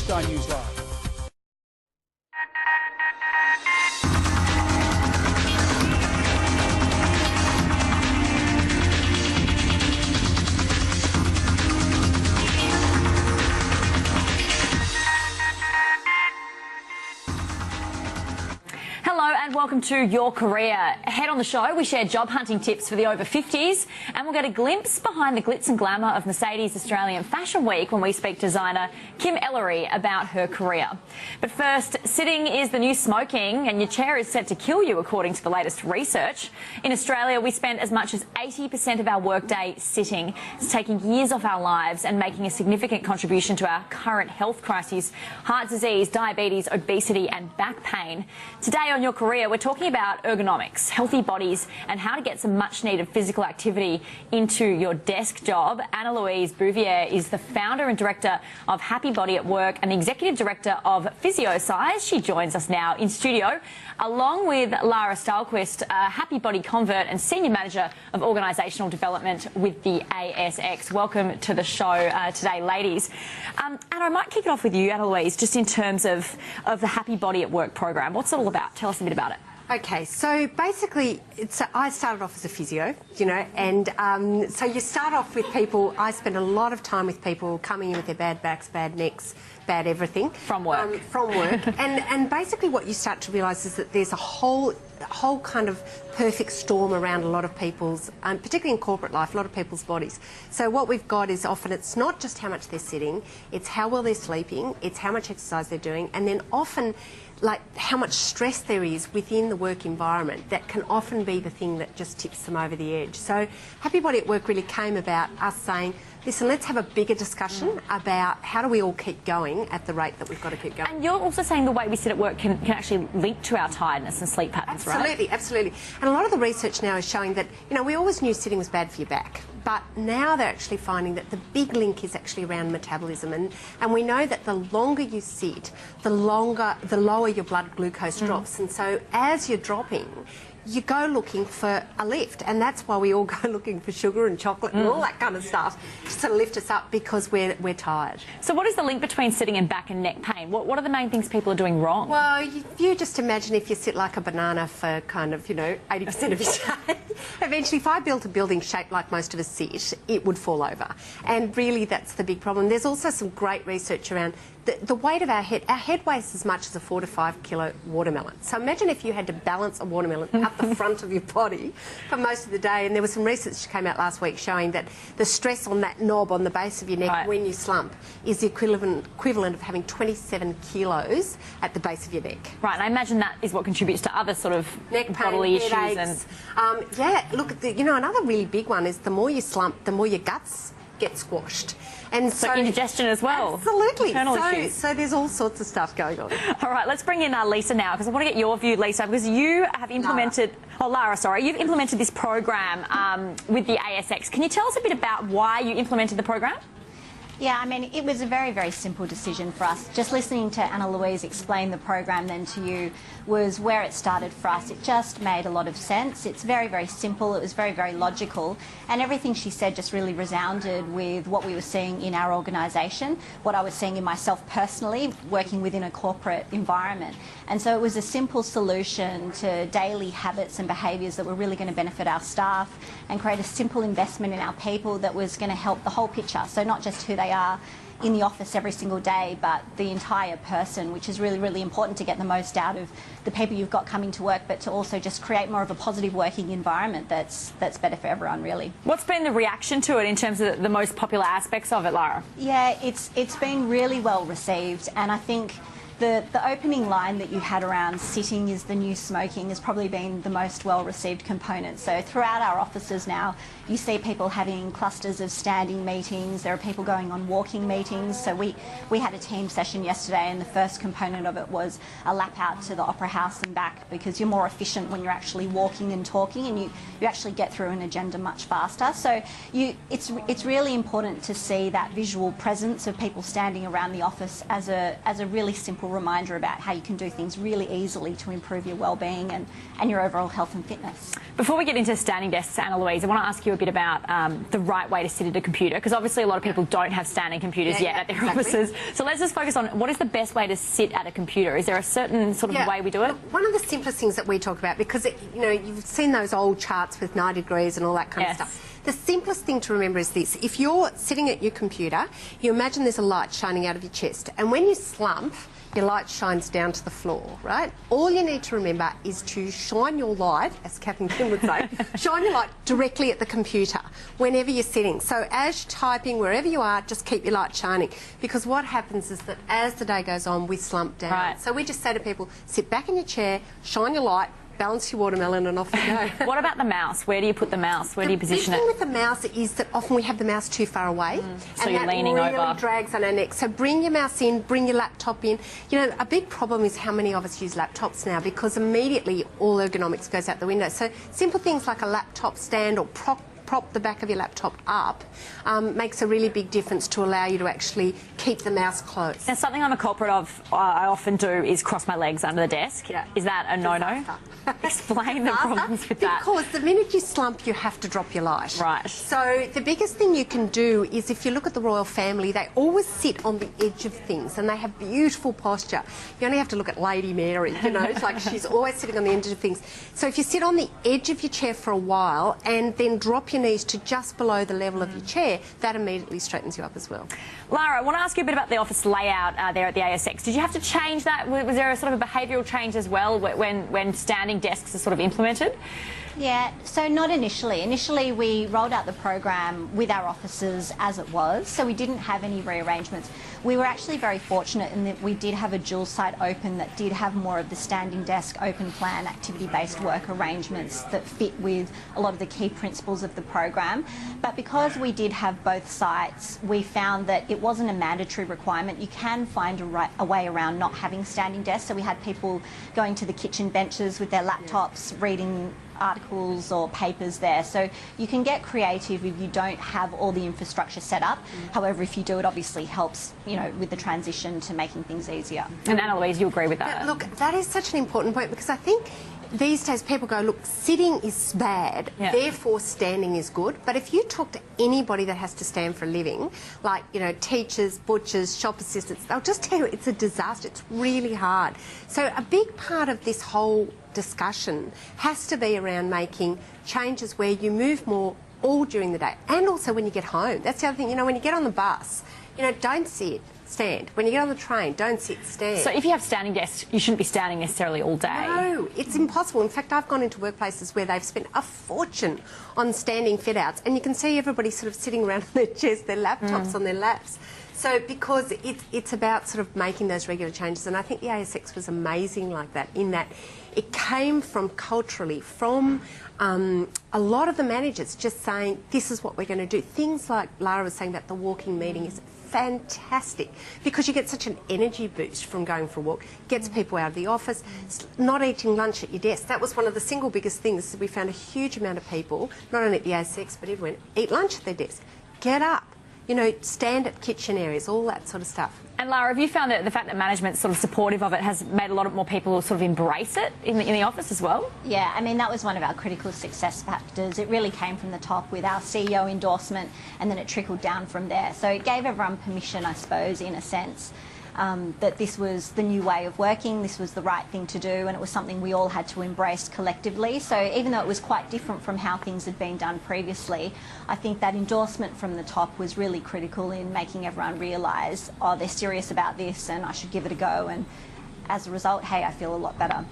next on News Live. Hello and welcome to Your Career. Ahead on the show, we share job hunting tips for the over 50s and we'll get a glimpse behind the glitz and glamour of Mercedes Australian Fashion Week when we speak to designer Kim Ellery about her career. But first, sitting is the new smoking and your chair is set to kill you according to the latest research. In Australia, we spend as much as 80% of our workday sitting. It's taking years off our lives and making a significant contribution to our current health crises: heart disease, diabetes, obesity and back pain. Today on Your Career, we're talking about ergonomics, healthy bodies and how to get some much needed physical activity into your desk job. Anna-Louise is the founder and director of Happy Body at Work and the executive director of PhysioSize. She joins us now in studio, along with Lara Stahlquist, Happy Body convert and senior manager of organisational development with the ASX. Welcome to the show today, ladies. Anna, I might kick it off with you, Anna-Louise, just in terms of the Happy Body at Work program. What's it all about? Tell us a bit about it. Okay, so basically, I started off as a physio, you know, and so you start off with people. I spend a lot of time with people coming in with their bad backs, bad necks, bad everything. From work. and basically what you start to realise is that there's a whole kind of perfect storm around a lot of people's, particularly in corporate life, a lot of people's bodies. So what we've got is often it's not just how much they're sitting, it's how well they're sleeping, it's how much exercise they're doing, and then often like how much stress there is within the work environment that can often be the thing that just tips them over the edge. So Happy Body at Work really came about us saying, listen, let's have a bigger discussion about how do we all keep going at the rate that we've got to keep going. And you're also saying the way we sit at work can actually link to our tiredness and sleep patterns, right? Absolutely, absolutely. And a lot of the research now is showing that, you know, we always knew sitting was bad for your back, but now they're actually finding that the big link is actually around metabolism. And we know that the longer you sit, the lower your blood glucose drops. And so as you're dropping, you go looking for a lift, and that's why we all go looking for sugar and chocolate and all that kind of stuff to sort of lift us up because we're tired. So what is the link between sitting and back and neck pain? What are the main things people are doing wrong? Well, you just imagine if you sit like a banana for kind of, you know, 80% of your day. Eventually, if I built a building shaped like most of us sit, it would fall over. And really, that's the big problem. There's also some great research around the weight of our head. Our head weighs as much as a 4 to 5 kilo watermelon. So imagine if you had to balance a watermelon up the front of your body for most of the day. And there was some research that came out last week showing that the stress on that knob on the base of your neck when you slump is the equivalent of having 27 kilos at the base of your neck. Right, and I imagine that is what contributes to other sort of neck pain, bodily issues. Headaches. Yeah, look, you know, another really big one is the more you slump, the more your guts get squashed. And so indigestion as well. Absolutely. Issues. So there's all sorts of stuff going on. All right, let's bring in Lisa now, because I want to get your view, Lisa, because you have implemented... Lara, sorry. You've implemented this program with the ASX. Can you tell us a bit about why you implemented the program? Yeah, I mean, it was a very, very simple decision for us. Just listening to Anna-Louise explain the program then to you was where it started for us. It just made a lot of sense. It's very, very simple. It was very, very logical. And everything she said just really resounded with what we were seeing in our organisation, what I was seeing in myself personally, working within a corporate environment. And so it was a simple solution to daily habits and behaviours that were really going to benefit our staff and create a simple investment in our people that was going to help the whole picture. So not just who they are in the office every single day, but the entire person, which is really, really important to get the most out of the people you've got coming to work, but to also just create more of a positive working environment that's better for everyone, really. What's been the reaction to it in terms of the most popular aspects of it, Lara? Yeah, it's been really well received, and I think the opening line that you had around sitting is the new smoking has probably been the most well-received component. So throughout our offices now, you see people having clusters of standing meetings. There are people going on walking meetings. So we had a team session yesterday, and the first component of it was a lap out to the Opera House and back, because you're more efficient when you're actually walking and talking, and you actually get through an agenda much faster. So it's really important to see that visual presence of people standing around the office as a really simple gentle reminder about how you can do things really easily to improve your well-being and your overall health and fitness. Before we get into standing desks, Anna-Louise, I want to ask you a bit about the right way to sit at a computer, because obviously a lot of people don't have standing computers yet at their offices. So let's just focus on what is the best way to sit at a computer. Is there a certain sort of way we do it? Look, one of the simplest things that we talk about, because you've seen those old charts with 90 degrees and all that kind of stuff. The simplest thing to remember is this: if you're sitting at your computer, you imagine there's a light shining out of your chest, and when you slump, your light shines down to the floor, right? All you need to remember is to shine your light, as Captain Kim would say, shine your light directly at the computer whenever you're sitting. So as you're typing, wherever you are, just keep your light shining, because what happens is that as the day goes on, we slump down. Right. So we just say to people, sit back in your chair, shine your light, balance your watermelon, and off you go. What about the mouse? Where do you put the mouse? Where do you position it? The thing with the mouse is that often we have the mouse too far away. So you're leaning over. And that really drags on our neck. So bring your mouse in, bring your laptop in. You know, a big problem is how many of us use laptops now, because immediately all ergonomics goes out the window. So simple things like a laptop stand or prop the back of your laptop up makes a really big difference to allow you to actually keep the mouse close. Now, something I'm a culprit of, I often do, is cross my legs under the desk. Yeah. Is that a no-no? Explain the problems with that. Because the minute you slump, you have to drop your light. Right. So the biggest thing you can do is, if you look at the royal family, they always sit on the edge of things, and they have beautiful posture. You only have to look at Lady Mary, you know, it's like she's always sitting on the edge of things. So if you sit on the edge of your chair for a while and then drop your knees to just below the level of your chair, that immediately straightens you up as well. Lara, I want to ask you a bit about the office layout there at the ASX. Did you have to change that? Was there a sort of a behavioural change as well when standing desks are sort of implemented? Yeah, so not initially. Initially, we rolled out the program with our offices as it was, so we didn't have any rearrangements. We were actually very fortunate in that we did have a dual site open that did have more of the standing desk, open plan, activity-based work arrangements that fit with a lot of the key principles of the program. But because we did have both sites, we found that it wasn't a mandatory requirement. You can find a way around not having standing desks. So we had people going to the kitchen benches with their laptops, reading articles or papers there. So you can get creative if you don't have all the infrastructure set up. However, if you do, it obviously helps, you know, with the transition to making things easier. And Anna-Louise, you agree with that? Look, that is such an important point, because I think these days people go, look, sitting is bad, therefore standing is good. But if you talk to anybody that has to stand for a living, like, you know, teachers, butchers, shop assistants, they'll just tell you it's a disaster. It's really hard. So a big part of this whole discussion has to be around making changes where you move more all during the day, and also when you get home. That's the other thing, you know, when you get on the bus, you know, don't sit, stand. When you get on the train, don't sit, stand. So if you have standing desks, you shouldn't be standing necessarily all day. No, it's impossible. In fact, I've gone into workplaces where they've spent a fortune on standing fit-outs, and you can see everybody sort of sitting around on their chairs, their laptops on their laps. So because it's about sort of making those regular changes, and I think the ASX was amazing like that, in that it came from culturally, from a lot of the managers just saying, this is what we're going to do. Things like Lara was saying about the walking meeting is fantastic, because you get such an energy boost from going for a walk. Gets people out of the office. Not eating lunch at your desk. That was one of the single biggest things. We found a huge amount of people, not only at the ASX, but everyone, eat lunch at their desk. Get up. You know, stand at kitchen areas, all that sort of stuff. And Lara, have you found that the fact that management's sort of supportive of it has made a lot more people sort of embrace it in the office as well? Yeah, I mean, that was one of our critical success factors. It really came from the top with our CEO endorsement, and then it trickled down from there. So it gave everyone permission, I suppose, in a sense, that this was the new way of working, this was the right thing to do, and it was something we all had to embrace collectively. So even though it was quite different from how things had been done previously, I think that endorsement from the top was really critical in making everyone realise, oh, they're serious about this and I should give it a go. And as a result, hey, I feel a lot better.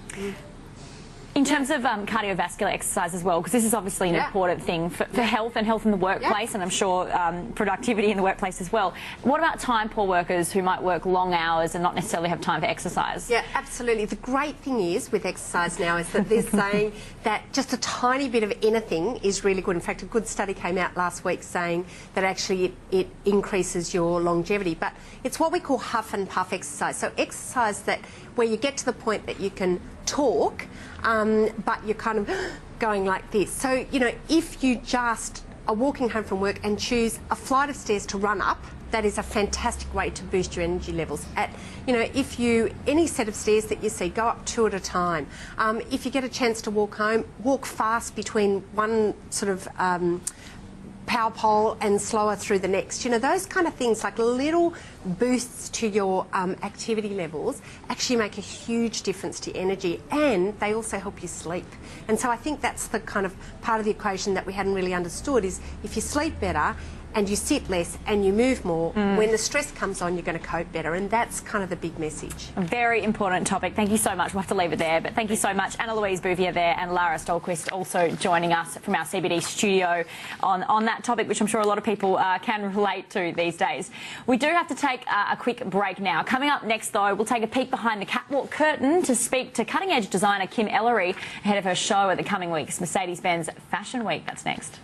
In terms of cardiovascular exercise as well, because this is obviously an important thing for health and health in the workplace, and I'm sure productivity in the workplace as well. What about time poor workers who might work long hours and not necessarily have time for exercise? Yeah, absolutely. The great thing is with exercise now is that they're saying that just a tiny bit of anything is really good. In fact, a good study came out last week saying that actually it increases your longevity. But it's what we call huff and puff exercise. So exercise that where you get to the point that you can talk, but you're kind of going like this. So, you know, if you just are walking home from work and choose a flight of stairs to run up, that is a fantastic way to boost your energy levels. If you, any set of stairs that you see, go up 2 at a time. If you get a chance to walk home, walk fast between one sort of power pole and slower through the next. Those kind of things, like little boosts to your activity levels, actually make a huge difference to your energy, and they also help you sleep. And so I think that's the kind of part of the equation that we hadn't really understood, is if you sleep better and you sit less and you move more, when the stress comes on, you're going to cope better. And that's kind of the big message. A very important topic. Thank you so much. We'll have to leave it there. But thank you so much. Anna-Louise Bouvier there and Lara Stolquist also joining us from our CBD studio on that topic, which I'm sure a lot of people can relate to these days. We do have to take a quick break now. Coming up next, though, we'll take a peek behind the catwalk curtain to speak to cutting-edge designer Kim Ellery ahead of her show at the coming week's Mercedes-Benz Fashion Week. That's next.